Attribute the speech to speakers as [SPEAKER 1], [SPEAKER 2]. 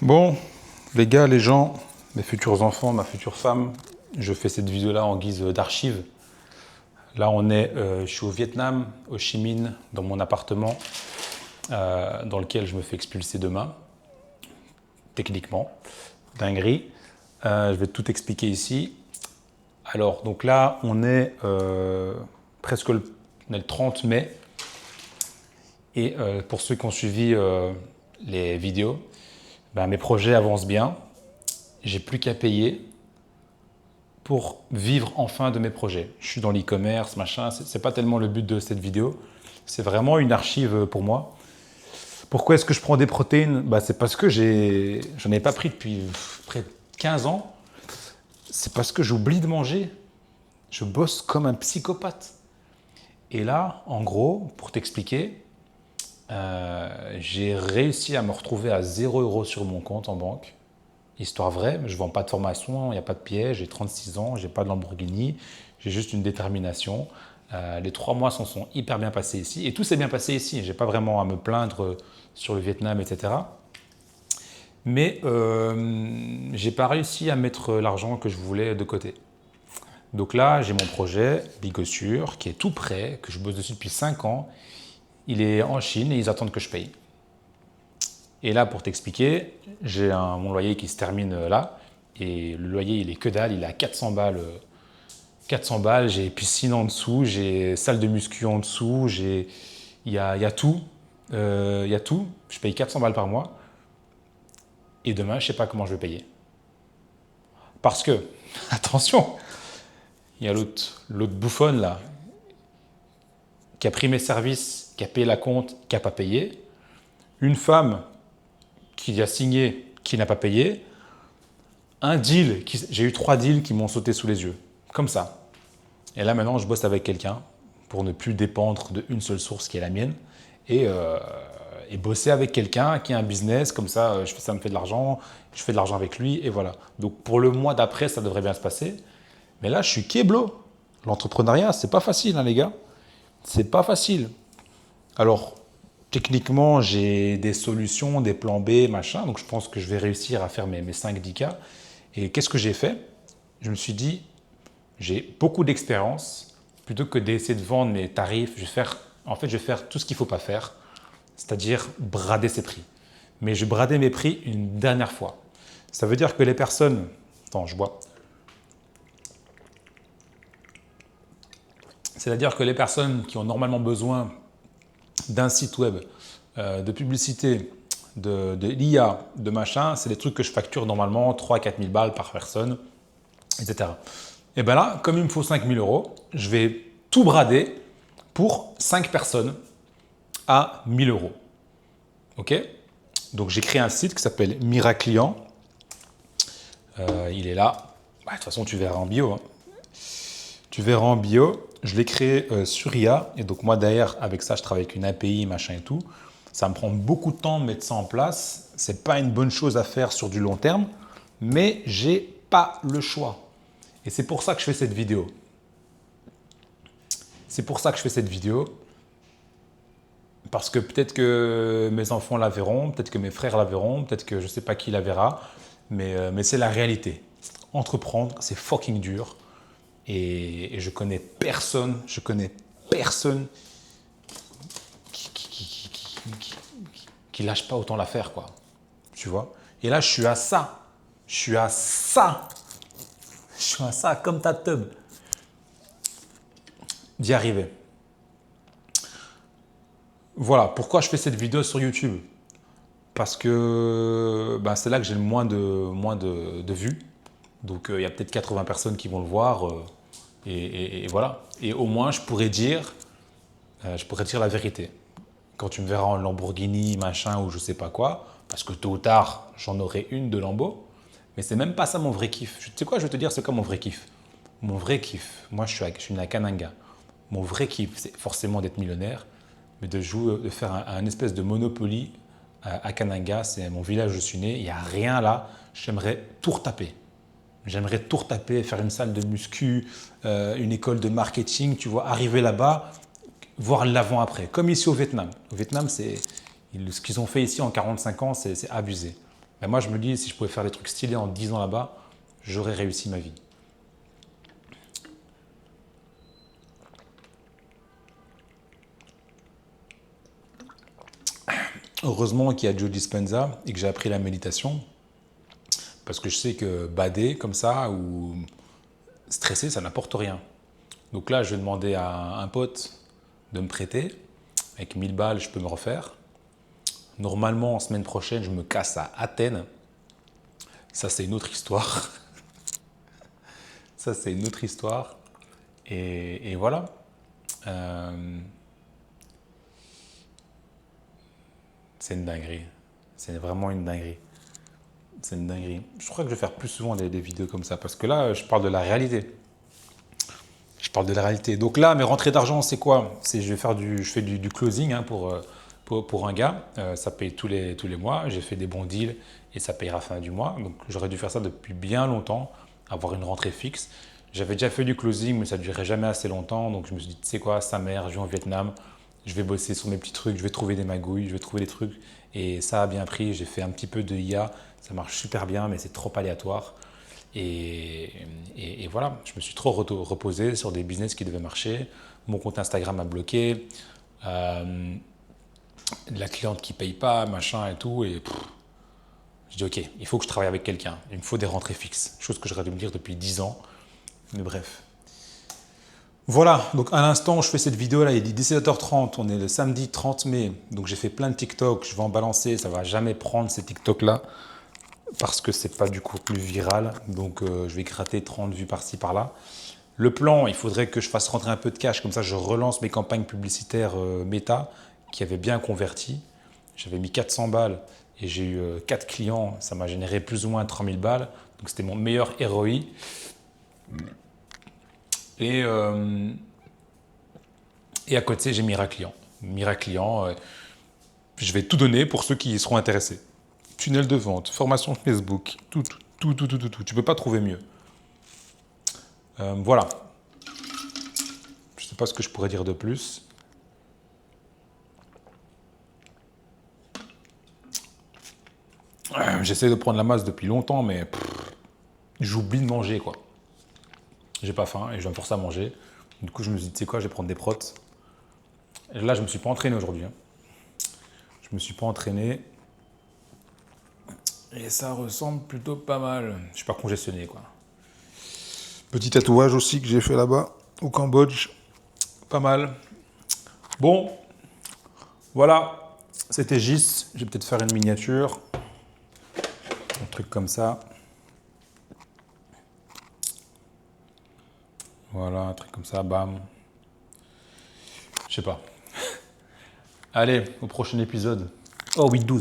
[SPEAKER 1] Bon, les gars, les gens, mes futurs enfants, ma future femme, je fais cette vidéo-là en guise d'archive. Là, je suis au Vietnam, au Ho Chi Minh, dans mon appartement, dans lequel je me fais expulser demain, techniquement. Dinguerie. Je vais tout expliquer ici. Alors, donc là, on est le 30 mai. Et pour ceux qui ont suivi les vidéos, mes projets avancent bien. J'ai plus qu'à payer pour vivre enfin de mes projets. Je suis dans l'e-commerce, machin. C'est pas tellement le but de cette vidéo. C'est vraiment une archive pour moi. Pourquoi est-ce que je prends des protéines? C'est parce que j'en ai pas pris depuis près de 15 ans. C'est parce que j'oublie de manger. Je bosse comme un psychopathe. Et là, en gros, pour t'expliquer, j'ai réussi à me retrouver à 0 € sur mon compte en banque. Histoire vraie, je ne vends pas de formation, il n'y a pas de piège, j'ai 36 ans, je n'ai pas de Lamborghini, j'ai juste une détermination. Les 3 mois s'en sont hyper bien passés ici et tout s'est bien passé ici. Je n'ai pas vraiment à me plaindre sur le Vietnam, etc. Mais je n'ai pas réussi à mettre l'argent que je voulais de côté. Donc là, j'ai mon projet Bigossure qui est tout prêt, que je bosse dessus depuis 5 ans. Il est en Chine et ils attendent que je paye. Et là, pour t'expliquer, j'ai mon loyer qui se termine là. Et le loyer, il est que dalle, il est à 400 balles. 400 balles, j'ai piscine en dessous, j'ai salle de muscu en dessous, il y a tout. Il y a tout. Je paye 400 balles par mois. Et demain, je ne sais pas comment je vais payer. Parce que, attention, il y a l'autre bouffonne là, qui a pris mes services, qui a payé la compte, qui n'a pas payé. Une femme qui a signé, qui n'a pas payé. Un deal, j'ai eu 3 deals qui m'ont sauté sous les yeux. Comme ça. Et là, maintenant, je bosse avec quelqu'un pour ne plus dépendre d'une seule source qui est la mienne. Et bosser avec quelqu'un qui a un business, comme ça, ça me fait de l'argent, je fais de l'argent avec lui, et voilà. Donc, pour le mois d'après, ça devrait bien se passer. Mais là, je suis kéblo. L'entrepreneuriat, c'est pas facile, hein, les gars. C'est pas facile. Alors, techniquement, j'ai des solutions, des plans B, machin. Donc, je pense que je vais réussir à faire mes 5-10K. Et qu'est-ce que j'ai fait? Je me suis dit, j'ai beaucoup d'expérience. Plutôt que d'essayer de vendre mes tarifs, je vais faire tout ce qu'il ne faut pas faire. C'est-à-dire brader ses prix. Mais je vais brader mes prix une dernière fois. Ça veut dire que les personnes... Attends, je bois. C'est-à-dire que les personnes qui ont normalement besoin d'un site web, de publicité, de l'IA, de machin, c'est des trucs que je facture normalement 3 000 à 4 000 balles par personne, etc. Et bien là, comme il me faut 5 000 €, je vais tout brader pour 5 personnes à 1 000 €. OK? Donc j'ai créé un site qui s'appelle Miraclient. Il est là. De toute façon, tu verras en bio. Hein. Tu verras en bio. Je l'ai créé sur IA. Et donc moi, derrière, avec ça, je travaille avec une API, machin et tout. Ça me prend beaucoup de temps de mettre ça en place. Ce n'est pas une bonne chose à faire sur du long terme. Mais j'ai pas le choix. Et c'est pour ça que je fais cette vidéo. C'est pour ça que je fais cette vidéo. Parce que peut-être que mes enfants la verront, peut-être que mes frères la verront, peut-être que je ne sais pas qui la verra. Mais c'est la réalité. Entreprendre, c'est fucking dur. Et je connais personne qui lâche pas autant l'affaire, quoi. Tu vois? Et là, je suis à ça. Je suis à ça, comme ta teub, d'y arriver. Voilà, pourquoi je fais cette vidéo sur YouTube? Parce que c'est là que j'ai le moins de vues. Donc, il y a peut-être 80 personnes qui vont le voir. Et voilà. Et au moins, je pourrais dire la vérité. Quand tu me verras en Lamborghini, machin, ou je sais pas quoi, parce que tôt ou tard, j'en aurai une de Lambo. Mais c'est même pas ça mon vrai kiff. Tu sais quoi, je vais te dire, c'est quoi mon vrai kiff? Mon vrai kiff, moi je suis né à Kananga. Mon vrai kiff, c'est forcément d'être millionnaire, mais de faire un espèce de Monopoly à Kananga. C'est mon village où je suis né, il n'y a rien là. J'aimerais tout retaper. J'aimerais tout retaper, faire une salle de muscu, une école de marketing, tu vois, arriver là-bas, voir l'avant-après, comme ici au Vietnam. Au Vietnam, ce qu'ils ont fait ici en 45 ans, c'est abusé. Mais moi, je me dis, si je pouvais faire des trucs stylés en 10 ans là-bas, j'aurais réussi ma vie. Heureusement qu'il y a Joe Dispenza et que j'ai appris la méditation. Parce que je sais que bader comme ça ou stresser, ça n'apporte rien. Donc là, je vais demander à un pote de me prêter. Avec 1000 balles, je peux me refaire. Normalement, semaine prochaine, je me casse à Athènes. Ça, c'est une autre histoire. Ça, c'est une autre histoire. Et voilà. Euh, c'est une dinguerie. C'est vraiment une dinguerie. C'est une dinguerie. Je crois que je vais faire plus souvent des vidéos comme ça. Parce que là, je parle de la réalité. Je parle de la réalité. Donc là, mes rentrées d'argent, c'est quoi? Je fais du closing hein, pour un gars. Ça paye tous les mois. J'ai fait des bons deals et ça payera fin du mois. Donc j'aurais dû faire ça depuis bien longtemps, avoir une rentrée fixe. J'avais déjà fait du closing, mais ça ne durait jamais assez longtemps. Donc je me suis dit, tu sais quoi, sa mère, je vais en Vietnam. Je vais bosser sur mes petits trucs, je vais trouver des magouilles, je vais trouver des trucs. Et ça a bien pris. J'ai fait un petit peu de IA. Ça marche super bien, mais c'est trop aléatoire. Et, et voilà, je me suis trop reposé sur des business qui devaient marcher. Mon compte Instagram a bloqué. La cliente qui paye pas, machin et tout. Et je dis, ok, il faut que je travaille avec quelqu'un. Il me faut des rentrées fixes. Chose que j'aurais dû me dire depuis 10 ans. Mais bref. Voilà, donc à l'instant, je fais cette vidéo là, il est 17h30, on est le samedi 30 mai. Donc j'ai fait plein de TikTok, je vais en balancer, ça va jamais prendre ces TikTok là. Parce que c'est pas du coup plus viral. Donc je vais gratter 30 vues par-ci par-là. Le plan, il faudrait que je fasse rentrer un peu de cash, comme ça je relance mes campagnes publicitaires Meta qui avaient bien converti. J'avais mis 400 balles et j'ai eu 4 clients, ça m'a généré plus ou moins 3000 balles. Donc c'était mon meilleur ROI. Et, euh, et à côté, j'ai Miraclient. Miraclient, je vais tout donner pour ceux qui seront intéressés. Tunnel de vente, formation Facebook, tout. Tu peux pas trouver mieux. Voilà. Je sais pas ce que je pourrais dire de plus. J'essaie de prendre la masse depuis longtemps, mais j'oublie de manger, quoi. J'ai pas faim et je vais me forcer à manger. Du coup, je me suis dit, tu sais quoi, je vais prendre des protes. Et là, je me suis pas entraîné aujourd'hui. Hein. Je me suis pas entraîné. Et ça ressemble plutôt pas mal. Je suis pas congestionné, quoi. Petit tatouage aussi que j'ai fait là-bas, au Cambodge. Pas mal. Bon, voilà. C'était Gis. Je vais peut-être faire une miniature. Un truc comme ça. Voilà, un truc comme ça, bam. Je sais pas. Allez, au prochain épisode. Oh, 8-12, pardon.